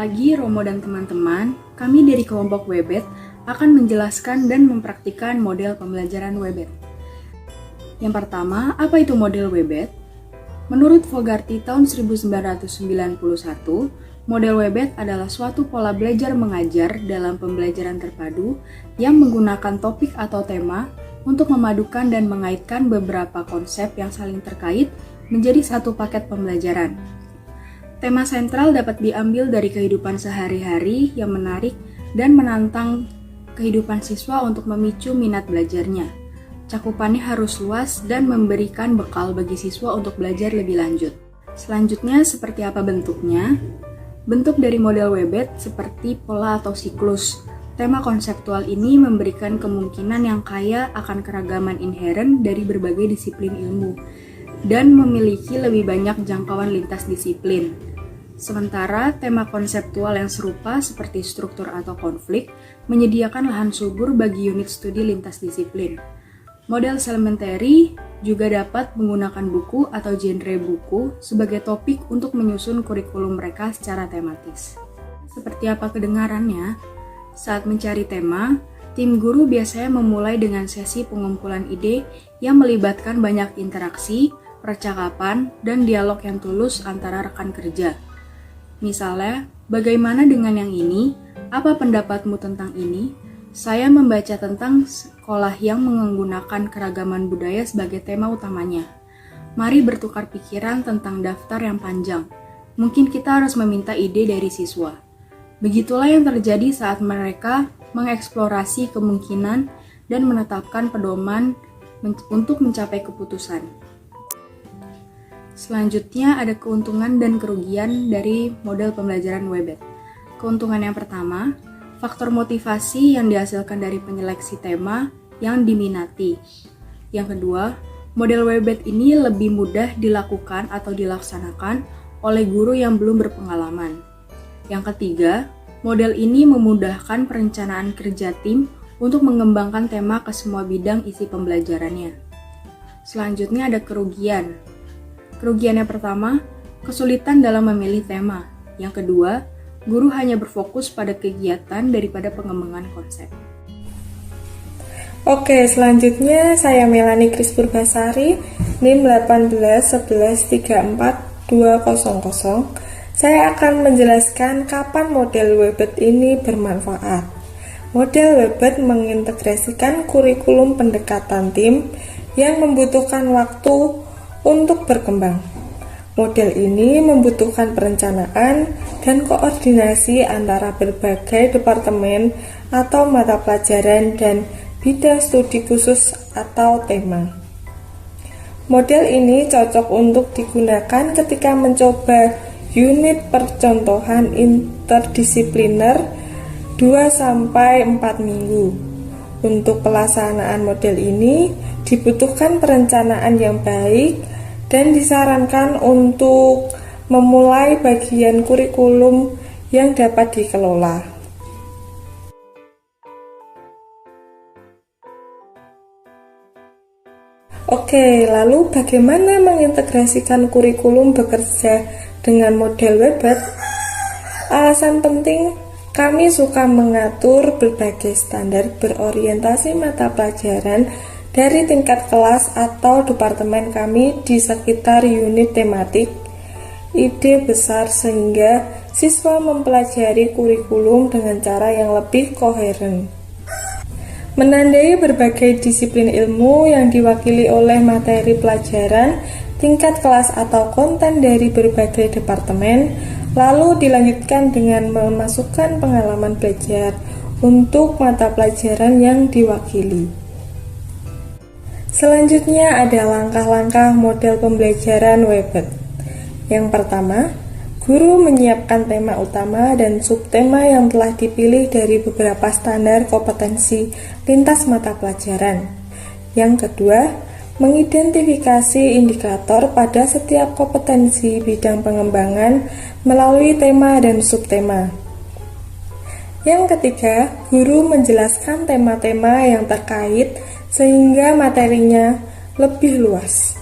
pagi Romo dan teman-teman. Kami dari kelompok WebEd akan menjelaskan dan mempraktikkan model pembelajaran WebEd. Yang pertama, apa itu model WebEd? Menurut Fogarty tahun 1991, model WebEd adalah suatu pola belajar mengajar dalam pembelajaran terpadu yang menggunakan topik atau tema untuk memadukan dan mengaitkan beberapa konsep yang saling terkait menjadi satu paket pembelajaran. Tema sentral dapat diambil dari kehidupan sehari-hari yang menarik dan menantang kehidupan siswa untuk memicu minat belajarnya. Cakupannya harus luas dan memberikan bekal bagi siswa untuk belajar lebih lanjut. Selanjutnya, seperti apa bentuknya? Bentuk dari model WebEd seperti pola atau siklus. Tema konseptual ini memberikan kemungkinan yang kaya akan keragaman inheren dari berbagai disiplin ilmu dan memiliki lebih banyak jangkauan lintas disiplin. Sementara tema konseptual yang serupa seperti struktur atau konflik menyediakan lahan subur bagi unit studi lintas disiplin. Model Elementary juga dapat menggunakan buku atau genre buku sebagai topik untuk menyusun kurikulum mereka secara tematis. Seperti apa kedengarannya? Saat mencari tema, tim guru biasanya memulai dengan sesi pengumpulan ide yang melibatkan banyak interaksi, percakapan, dan dialog yang tulus antara rekan kerja. Misalnya, bagaimana dengan yang ini? Apa pendapatmu tentang ini? Saya membaca tentang sekolah yang menggunakan keragaman budaya sebagai tema utamanya. Mari bertukar pikiran tentang daftar yang panjang. Mungkin kita harus meminta ide dari siswa. Begitulah yang terjadi saat mereka mengeksplorasi kemungkinan dan menetapkan pedoman untuk mencapai keputusan. Selanjutnya ada keuntungan dan kerugian dari model pembelajaran WebEd. Keuntungan yang pertama, faktor motivasi yang dihasilkan dari penyeleksi tema yang diminati. Yang kedua, model WebEd ini lebih mudah dilakukan atau dilaksanakan oleh guru yang belum berpengalaman. Yang ketiga, model ini memudahkan perencanaan kerja tim untuk mengembangkan tema ke semua bidang isi pembelajarannya. Selanjutnya ada kerugian. Kerugian yang pertama, kesulitan dalam memilih tema. Yang kedua, guru hanya berfokus pada kegiatan daripada pengembangan konsep. Oke, selanjutnya saya Melanie Kris Purbasari, NIM 181134200. Saya akan menjelaskan kapan model WebEd ini bermanfaat. Model WebEd mengintegrasikan kurikulum pendekatan tim yang membutuhkan waktu untuk berkembang. Model ini membutuhkan perencanaan dan koordinasi antara berbagai departemen atau mata pelajaran dan bidang studi khusus atau tema. Model ini cocok untuk digunakan ketika mencoba unit percontohan interdisipliner 2-4 minggu. Untuk pelaksanaan model ini dibutuhkan perencanaan yang baik dan disarankan untuk memulai bagian kurikulum yang dapat dikelola. Oke, lalu bagaimana mengintegrasikan kurikulum bekerja dengan model WebEd? Alasan penting, kami suka mengatur berbagai standar berorientasi mata pelajaran dari tingkat kelas atau departemen kami di sekitar unit tematik ide besar sehingga siswa mempelajari kurikulum dengan cara yang lebih koheren. Menandai berbagai disiplin ilmu yang diwakili oleh materi pelajaran, tingkat kelas atau konten dari berbagai departemen, lalu dilanjutkan dengan memasukkan pengalaman belajar untuk mata pelajaran yang diwakili. Selanjutnya ada langkah-langkah model pembelajaran WebEd. Yang pertama, guru menyiapkan tema utama dan subtema yang telah dipilih dari beberapa standar kompetensi lintas mata pelajaran. Yang kedua, mengidentifikasi indikator pada setiap kompetensi bidang pengembangan melalui tema dan subtema. Yang ketiga, guru menjelaskan tema-tema yang terkait sehingga materinya lebih luas.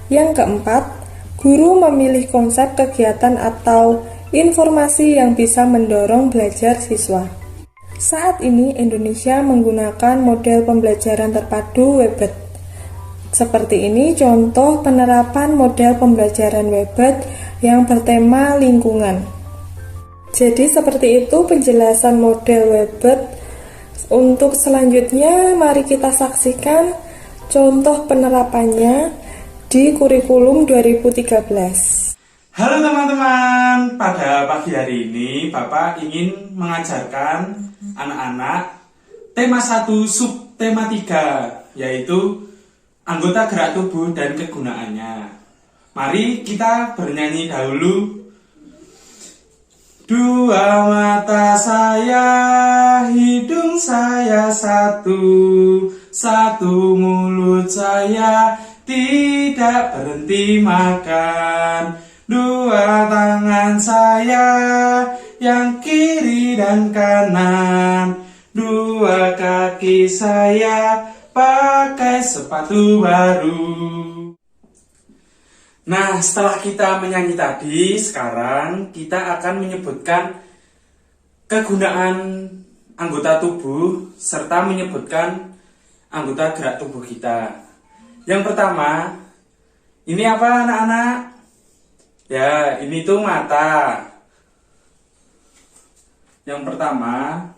Yang keempat, guru memilih konsep kegiatan atau informasi yang bisa mendorong belajar siswa. Saat ini Indonesia menggunakan model pembelajaran terpadu Webet. Seperti ini contoh penerapan model pembelajaran Webet yang bertema lingkungan. Jadi seperti itu penjelasan model Webet. Untuk selanjutnya mari kita saksikan contoh penerapannya di kurikulum 2013. Halo teman-teman, pada pagi hari ini Bapak ingin mengajarkan anak-anak tema 1 subtema 3, yaitu anggota gerak tubuh dan kegunaannya. Mari kita bernyanyi dahulu. Dua mata saya, hidung saya satu mulut saya tidak berhenti makan. Dua tangan saya yang kiri dan kanan, dua kaki saya pakai sepatu baru. Nah, setelah kita menyanyi tadi, sekarang kita akan menyebutkan kegunaan anggota tubuh serta menyebutkan anggota gerak tubuh kita. Yang pertama, ini apa anak-anak? Ya, ini tuh mata. Yang pertama,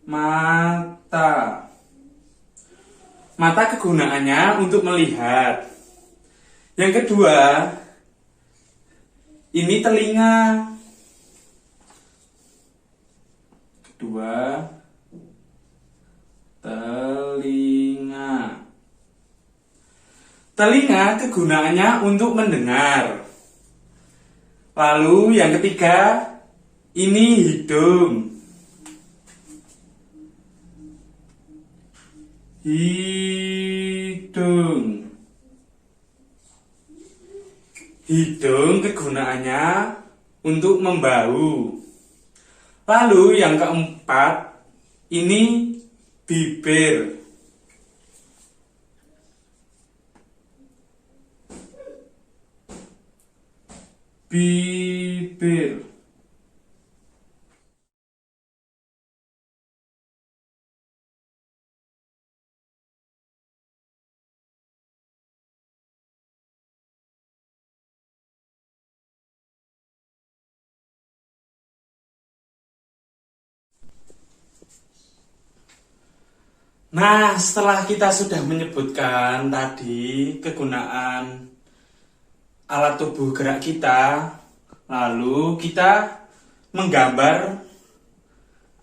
mata. Mata kegunaannya untuk melihat. Yang kedua, ini telinga. Telinga. Telinga kegunaannya untuk mendengar. Lalu yang ketiga, ini hidung. Hidung kegunaannya untuk membau. Lalu yang keempat, ini bibir. Nah, setelah kita sudah menyebutkan tadi kegunaan alat tubuh gerak kita, lalu kita menggambar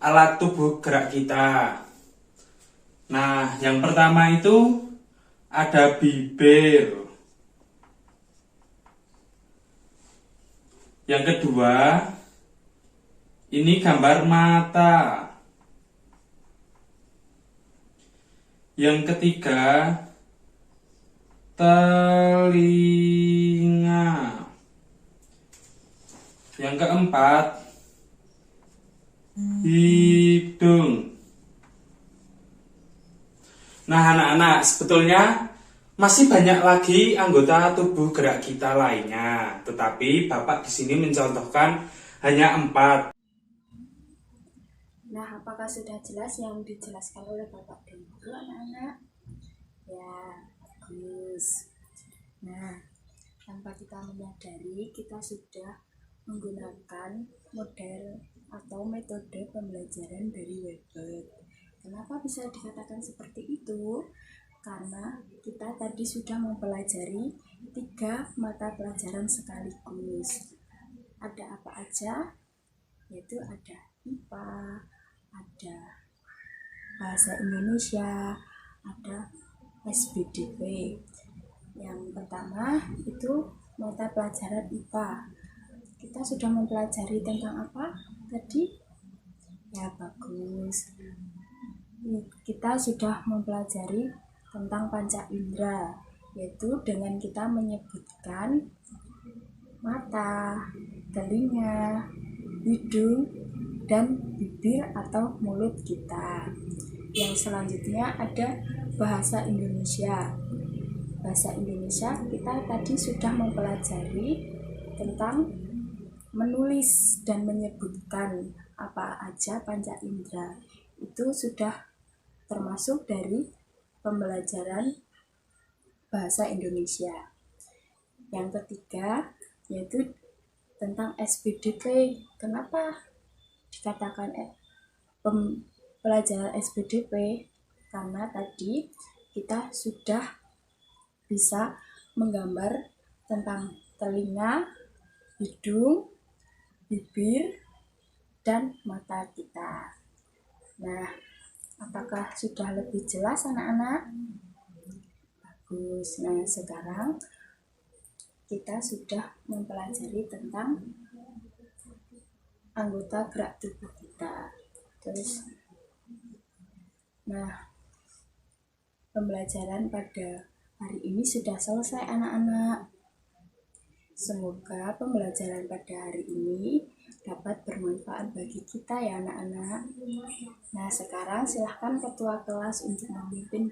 alat tubuh gerak kita. Nah, yang pertama itu ada bibir. Yang kedua, ini gambar mata. Yang ketiga, telinga. Yang keempat, hidung. Nah, anak-anak, sebetulnya masih banyak lagi anggota tubuh gerak kita lainnya, tetapi Bapak di sini mencontohkan hanya 4. Nah, apakah sudah jelas yang dijelaskan oleh Bapak dan Ibu, anak-anak? Ya, bagus. Nah, tanpa kita menyadari, kita sudah menggunakan model atau metode pembelajaran dari Webet. Kenapa bisa dikatakan seperti itu? Karena kita tadi sudah mempelajari 3 mata pelajaran sekaligus. Ada apa aja? Yaitu ada IPA, ada bahasa Indonesia, ada SBDP. Yang pertama itu mata pelajaran IPA. Kita sudah mempelajari tentang apa tadi? Ya, bagus. Kita sudah mempelajari tentang panca indera, yaitu dengan kita menyebutkan mata, telinga, hidung, dan bibir atau mulut kita. Yang selanjutnya ada bahasa Indonesia. bahasa Indonesia, kita tadi sudah mempelajari tentang menulis dan menyebutkan apa aja panca indera. Itu sudah termasuk dari pembelajaran bahasa Indonesia. Yang ketiga yaitu tentang SPDP. Kenapa dikatakan pelajaran SPDP? Karena tadi kita sudah bisa menggambar tentang telinga, hidung, bibir, dan mata kita. Nah, apakah sudah lebih jelas anak-anak? Bagus. Nah, sekarang kita sudah mempelajari tentang anggota gerak tubuh kita. Nah, pembelajaran pada hari ini sudah selesai anak-anak. Semoga pembelajaran pada hari ini dapat bermanfaat bagi kita ya anak-anak. Nah, sekarang silahkan ketua kelas untuk memimpin